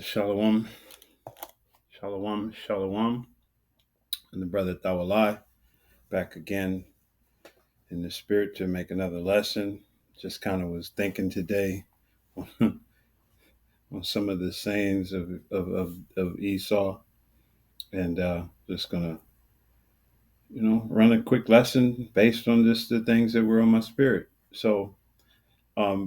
Shalom, shalom, shalom, and the brother Thawalai back again in the spirit to make another lesson. Just kind of was thinking today on some of the sayings of Esau, and just gonna run a quick lesson based on just the things that were on my spirit. So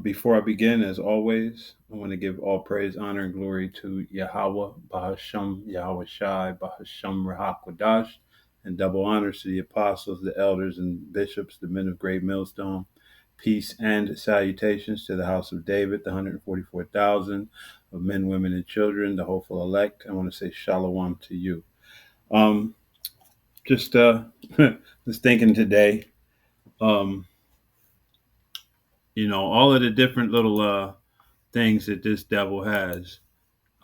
before I begin, as always, I want to give all praise, honor, and glory to Yahweh, Bahasham, Yahweh Shai, Bahasham Rahakwadash, and double honors to the apostles, the elders, and bishops, the men of great millstone. Peace and salutations to the house of David, the 144,000 of men, women, and children, the hopeful elect. I want to say shalom to you. Um, just was thinking today, um, all of the different little things that this devil has.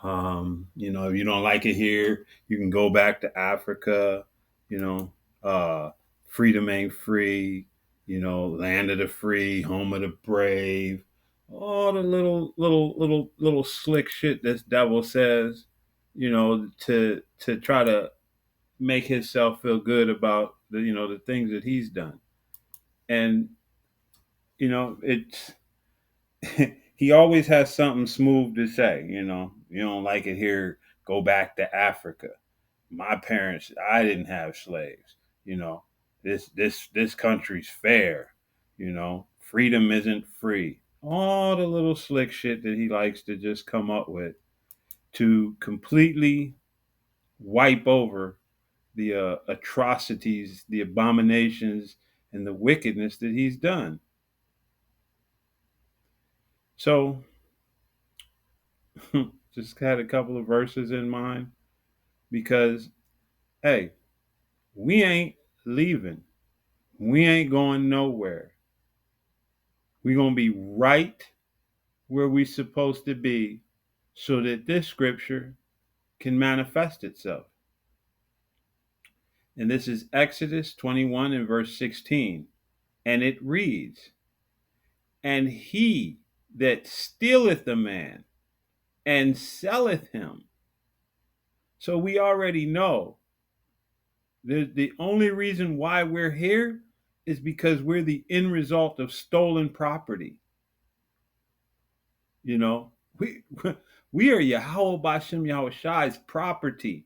If you don't like it here, you can go back to Africa. You know, freedom ain't free. Land of the free, home of the brave. All the little slick shit this devil says. To try to make himself feel good about the things that he's done, and it's he always has something smooth to say. You don't like it here, go back to Africa. My parents, I didn't have slaves. You know, this country's fair. Freedom isn't free. All the little slick shit that he likes to just come up with to completely wipe over the atrocities, the abominations, and the wickedness that he's done. So just had a couple of verses in mind because, hey, we ain't leaving. We ain't going nowhere. We going to be right where we supposed to be so that this scripture can manifest itself. And this is Exodus 21 and verse 16. And it reads, "And he that stealeth a man and selleth him." So we already know the only reason why we're here is because we're the end result of stolen property. You know, we we are Yahweh Bashem Yahweh Shai's property.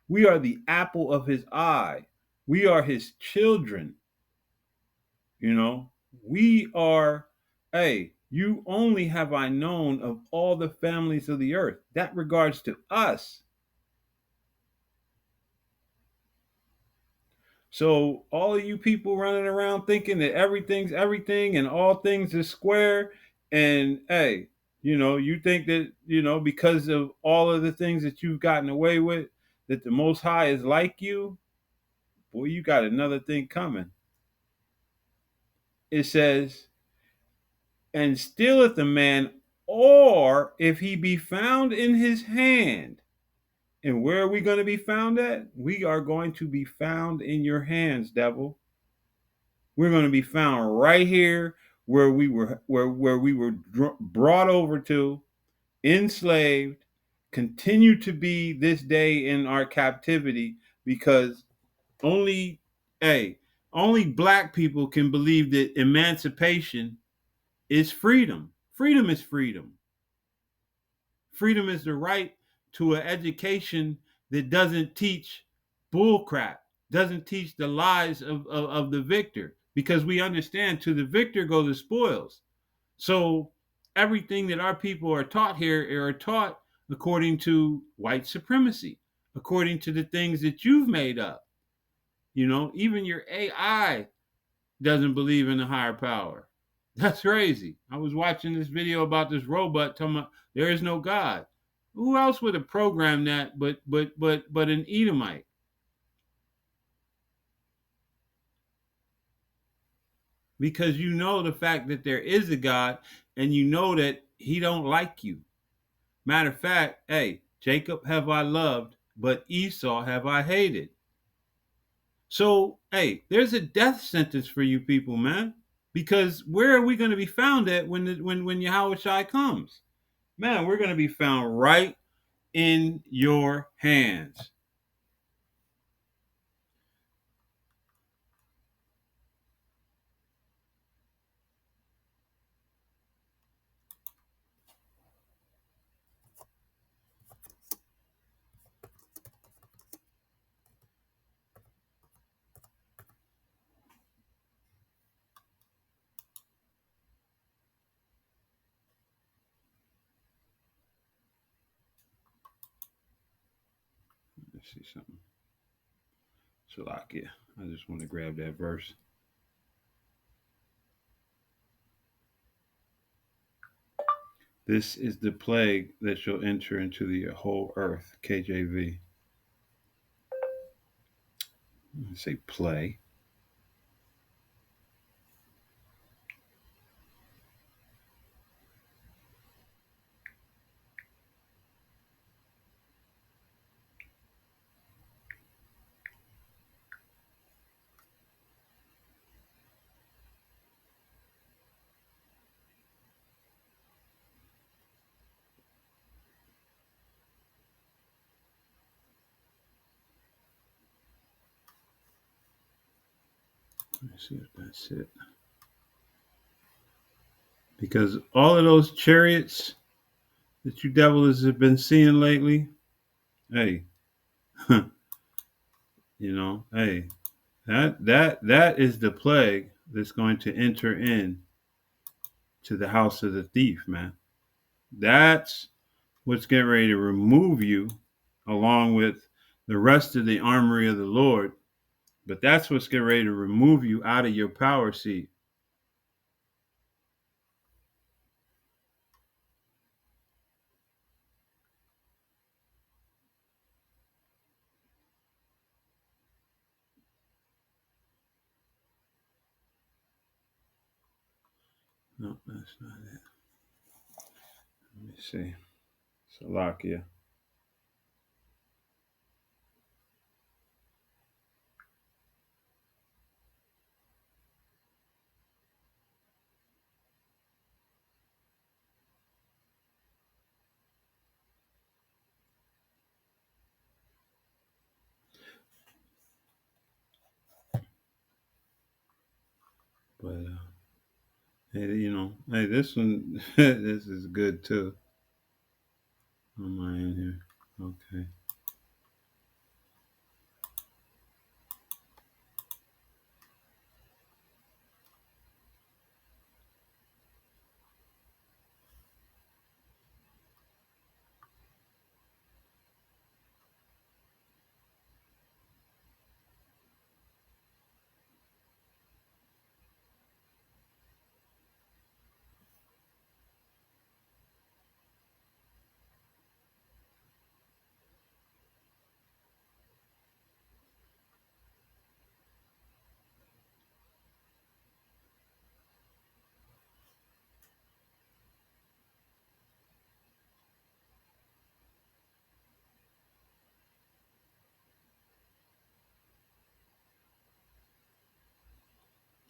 We are the apple of his eye. We are his children. We are, hey, you only have I known of all the families of the earth. That regards to us. So all of you people running around thinking that everything's everything and all things is square, and hey, you think that because of all of the things that you've gotten away with, that the Most High is like you. Boy, you got another thing coming. It says, "And stealeth a man, or if he be found in his hand." And where are we going to be found at? We are going to be found in your hands, devil. We're going to be found right here where we were brought over to, enslaved, continue to be this day in our captivity, because only hey, only black people can believe that emancipation is freedom. Freedom is freedom. Freedom is the right to an education that doesn't teach bullcrap, doesn't teach the lies of the victor, because we understand to the victor go the spoils. So everything that our people are taught here are taught according to white supremacy, according to the things that you've made up. Even your AI doesn't believe in the higher power. That's crazy. I was watching this video about this robot talking about there is no God. Who else would have programmed that but an Edomite? Because you know the fact that there is a God, and you know that he don't like you. Matter of fact, hey, Jacob have I loved, but Esau have I hated. So, hey, there's a death sentence for you people, man. Because where are we going to be found at when Yahweh Shai comes? Man, we're going to be found right in your hands. Let's see something. Shalakia. I just want to grab that verse. This is the plague that shall enter into the whole earth. KJV. I say play. Let me see if that's it. Because all of those chariots that you devils have been seeing lately, hey, hey, that is the plague that's going to enter in to the house of the thief, man. That's what's getting ready to remove you along with the rest of the armory of the Lord. But that's what's getting ready to remove you out of your power seat. No, that's not it. Let me see. Salakia. But hey, hey, this one, this is good too. Am I in here? Okay.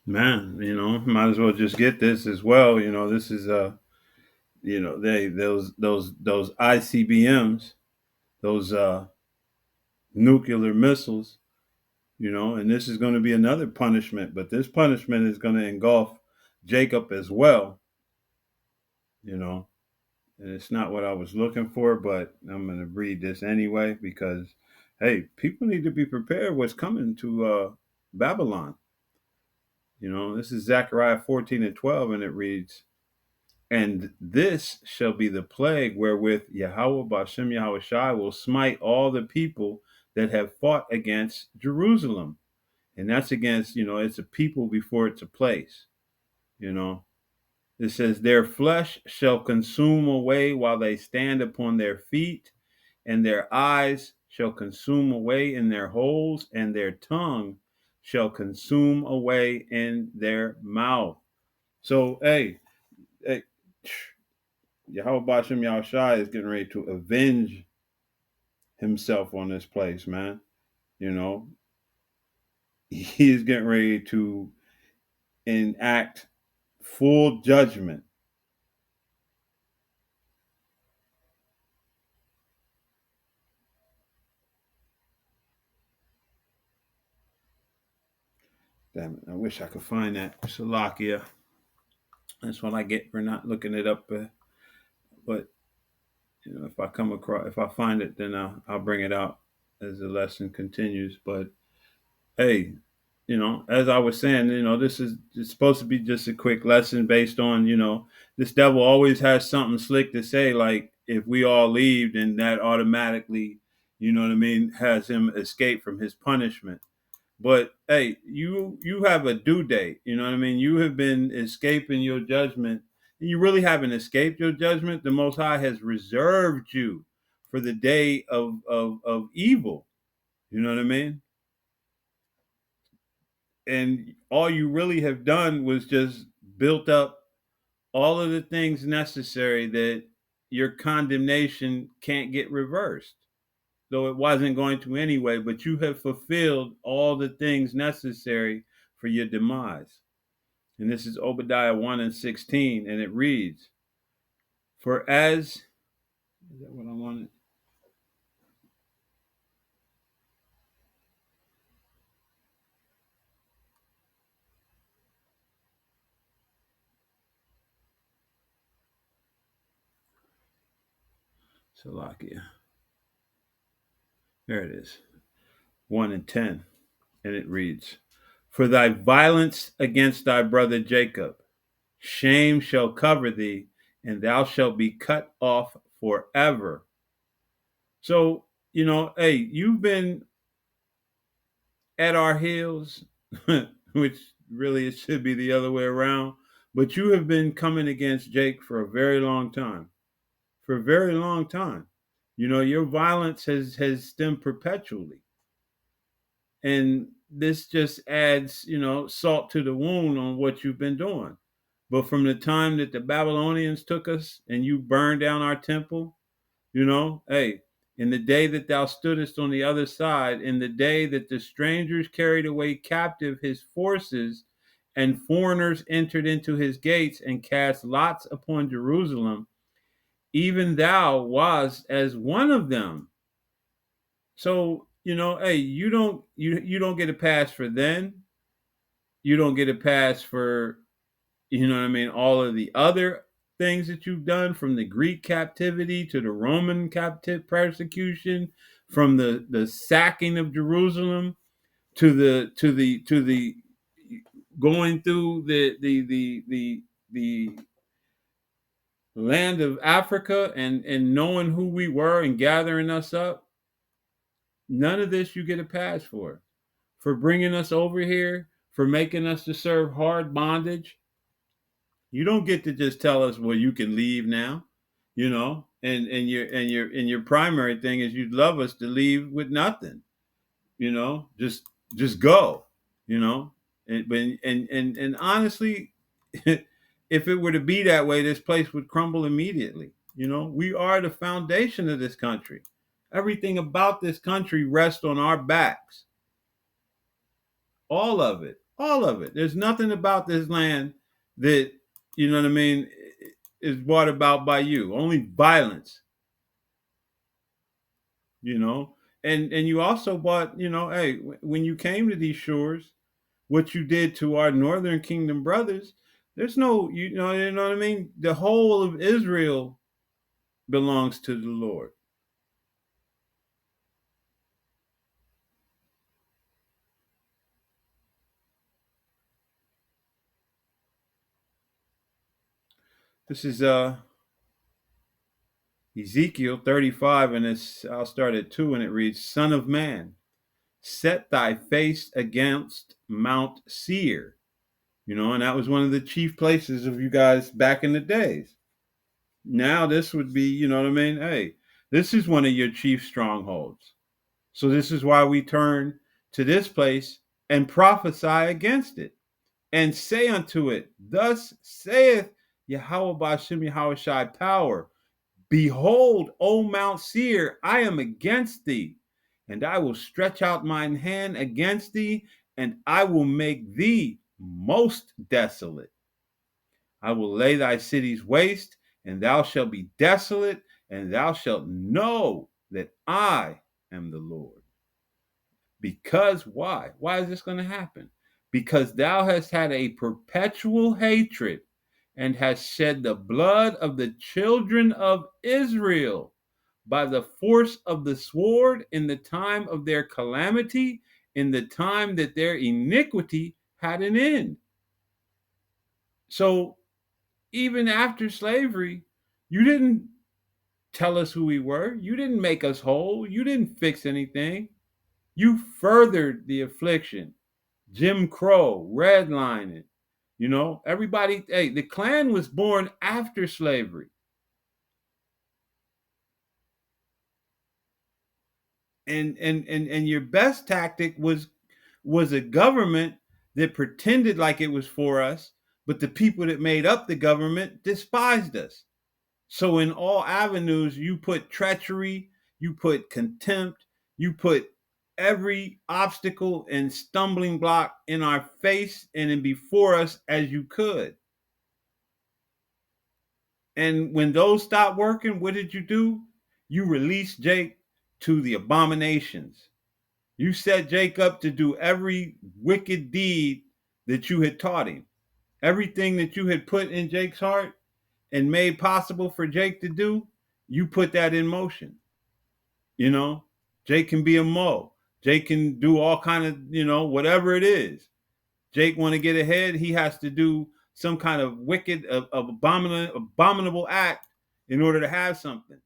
Man, might as well just get this as well. This is they those ICBMs, those nuclear missiles, and this is going to be another punishment, but this punishment is going to engulf Jacob as well, you know. And it's not what I was looking for, but I'm going to read this anyway because hey, people need to be prepared what's coming to Babylon. This is Zechariah 14 and 12, and it reads, "And this shall be the plague wherewith Yahweh Bashem Yahweh Shai will smite all the people that have fought against Jerusalem." And that's against, it's a people before it's a place. You know, it says, "Their flesh shall consume away while they stand upon their feet, and their eyes shall consume away in their holes, and their tongue shall consume away in their mouth." So, hey, Yahweh Bashem Yahushai is getting ready to avenge himself on this place, man. You know, he's getting ready to enact full judgment. Damn it! I wish I could find that Salakia. That's what I get for not looking it up. But if I come across, if I find it, then I'll bring it out as the lesson continues. But hey, as I was saying, this is it's supposed to be just a quick lesson based on, this devil always has something slick to say, like if we all leave, then that automatically, what I mean, has him escape from his punishment. But hey, you have a due date. You know what I mean? You have been escaping your judgment. You really haven't escaped your judgment. The Most High has reserved you for the day of evil. You know what I mean? And all you really have done was just built up all of the things necessary that your condemnation can't get reversed, though it wasn't going to anyway. But you have fulfilled all the things necessary for your demise. And this is Obadiah 1:16, and it reads, For as, is that what I wanted? Salakia. There it is. 1:10. And it reads, For thy violence against thy brother Jacob, shame shall cover thee, and thou shalt be cut off forever. So, hey, you've been at our heels, which really it should be the other way around, but you have been coming against Jake for a very long time. For a very long time. Your violence has stemmed perpetually. And this just adds, salt to the wound on what you've been doing. But from the time that the Babylonians took us and you burned down our temple, hey, in the day that thou stoodest on the other side, in the day that the strangers carried away captive his forces, and foreigners entered into his gates and cast lots upon Jerusalem, even thou was as one of them. So, hey, you don't get a pass for then. You don't get a pass for, what I mean, all of the other things that you've done, from the Greek captivity to the Roman captive persecution, from the sacking of Jerusalem to the going through the land of Africa and knowing who we were and gathering us up. None of this you get a pass for bringing us over here, for making us to serve hard bondage. You don't get to just tell us, well, you can leave now, and your primary thing is you'd love us to leave with nothing, just go, and honestly, if it were to be that way, this place would crumble immediately. We are the foundation of this country. Everything about this country rests on our backs. All of it. All of it. There's nothing about this land that, you know what I mean, is brought about by you. Only violence, you know. And you also bought, hey, when you came to these shores, what you did to our northern kingdom brothers, there's no, you know what I mean? The whole of Israel belongs to the Lord. This is Ezekiel 35, and I'll start at 2, and it reads, Son of man, set thy face against Mount Seir. And that was one of the chief places of you guys back in the days. Now this would be, you know what I mean? Hey, this is one of your chief strongholds. So this is why we turn to this place and prophesy against it and say unto it, Thus saith Yahweh Ba'ashem Yahweh Shai power, Behold, O Mount Seir, I am against thee, and I will stretch out mine hand against thee, and I will make thee most desolate. I will lay thy cities waste, and thou shalt be desolate, and thou shalt know that I am the Lord. Because why? Why is this going to happen? because thou hast had a perpetual hatred and hast shed the blood of the children of Israel by the force of the sword in the time of their calamity, in the time that their iniquity had an end. So even after slavery, you didn't tell us who we were. You didn't make us whole. You didn't fix anything. You furthered the affliction. Jim Crow, redlining. Everybody, hey, the Klan was born after slavery. And your best tactic was a government that pretended like it was for us, but the people that made up the government despised us. So in all avenues, you put treachery, you put contempt, you put every obstacle and stumbling block in our face and in before us as you could. And when those stopped working, what did you do? You released Jake to the abominations. You set Jake up to do every wicked deed that you had taught him. Everything that you had put in Jake's heart and made possible for Jake to do, you put that in motion. Jake can be a Mo. Jake can do all kind of, whatever it is. Jake want to get ahead, he has to do some kind of wicked, abominable act in order to have something.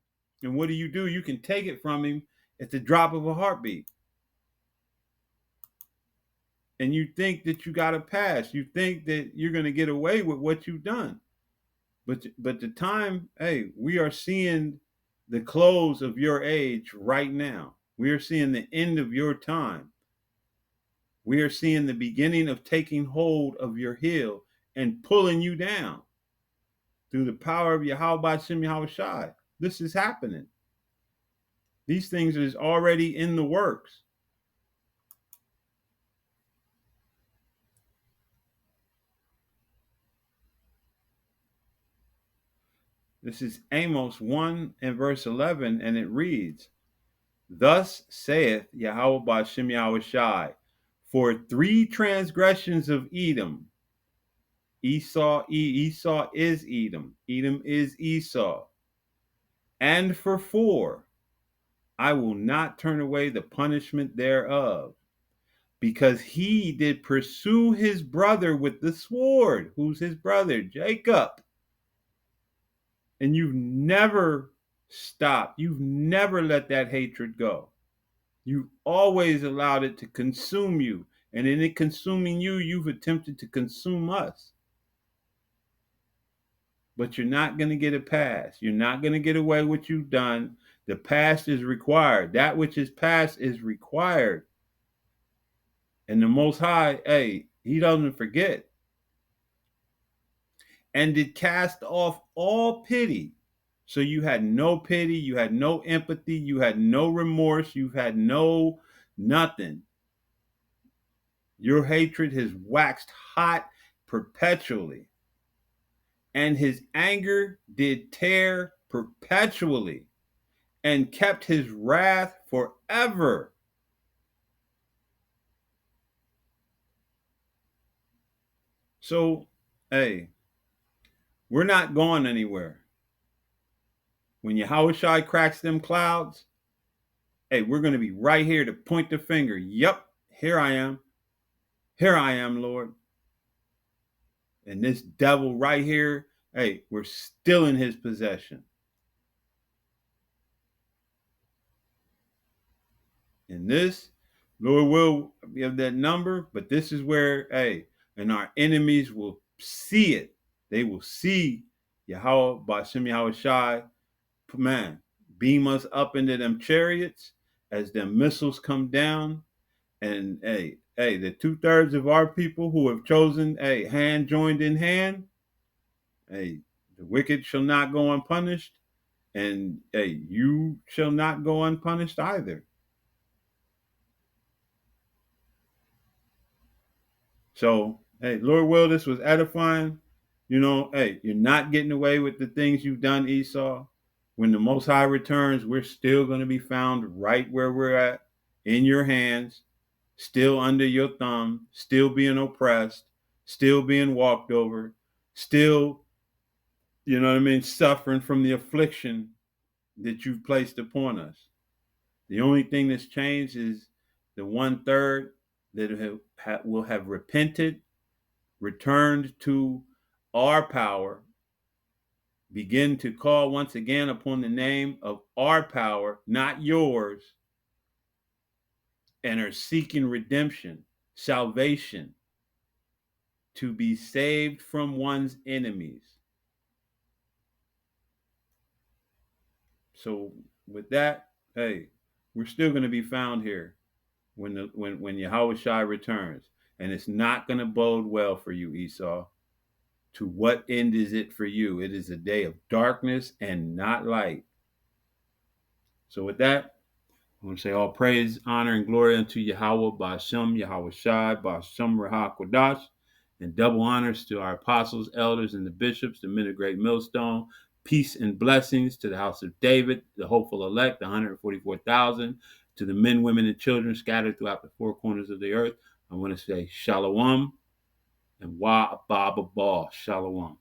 And what do? You can take it from him at the drop of a heartbeat. And you think that you got a pass. You think that you're going to get away with what you've done. But the time, hey, we are seeing the close of your age right now. We are seeing the end of your time. We are seeing the beginning of taking hold of your heel and pulling you down through the power of Yahweh Shem Yahweh Shai. This is happening. These things is already in the works. This is Amos 1 and verse 11, and it reads, Thus saith Yahweh Shem Yahweh Shai, for 3 transgressions of Edom, Esau is Edom, Edom is Esau, and for 4, I will not turn away the punishment thereof, because he did pursue his brother with the sword. Who's his brother? Jacob. And you've never stopped. You've never let that hatred go. You've always allowed it to consume you. And in it consuming you, you've attempted to consume us. But you're not going to get a pass. You're not going to get away with what you've done. The past is required. That which is past is required. And the Most High, hey, he doesn't forget. And did cast off all pity. So you had no pity, you had no empathy, you had no remorse, you had no nothing. Your hatred has waxed hot perpetually. And his anger did tear perpetually, and kept his wrath forever. So, hey, we're not going anywhere. When Yahweh cracks them clouds, hey, we're going to be right here to point the finger. Yep, here I am. Here I am, Lord. And this devil right here, hey, we're still in his possession. And this, Lord will have that number, but this is where, hey, and our enemies will see it. They will see Yahweh, Bashem Yahweh Shai, man, beam us up into them chariots as them missiles come down. And hey, the 2/3 of our people who have chosen, hey, hand joined in hand, hey, the wicked shall not go unpunished, and hey, you shall not go unpunished either. So, hey, Lord will, this was edifying. Hey, you're not getting away with the things you've done, Esau. When the Most High returns, we're still going to be found right where we're at, in your hands. still under your thumb, still being oppressed, still being walked over, still, you know what I mean, suffering from the affliction that you've placed upon us. The only thing that's changed is the 1/3 that will have repented, returned to our power, begin to call once again upon the name of our power, not yours, and are seeking redemption, salvation, to be saved from one's enemies. So with that, hey, we're still going to be found here when Yahweh Shai returns, and it's not going to bode well for you, Esau. To what end is it for you? It is a day of darkness and not light. So with that, I want to say all praise, honor, and glory unto Yahweh, Ba'ashem, Yahweh Shai, Ba'ashem, Raha Kodash, and double honors to our apostles, elders, and the bishops, the men of great millstone. Peace and blessings to the house of David, the hopeful elect, the 144,000, to the men, women, and children scattered throughout the four corners of the earth. I want to say shalom and wa ba ba ba, shalom.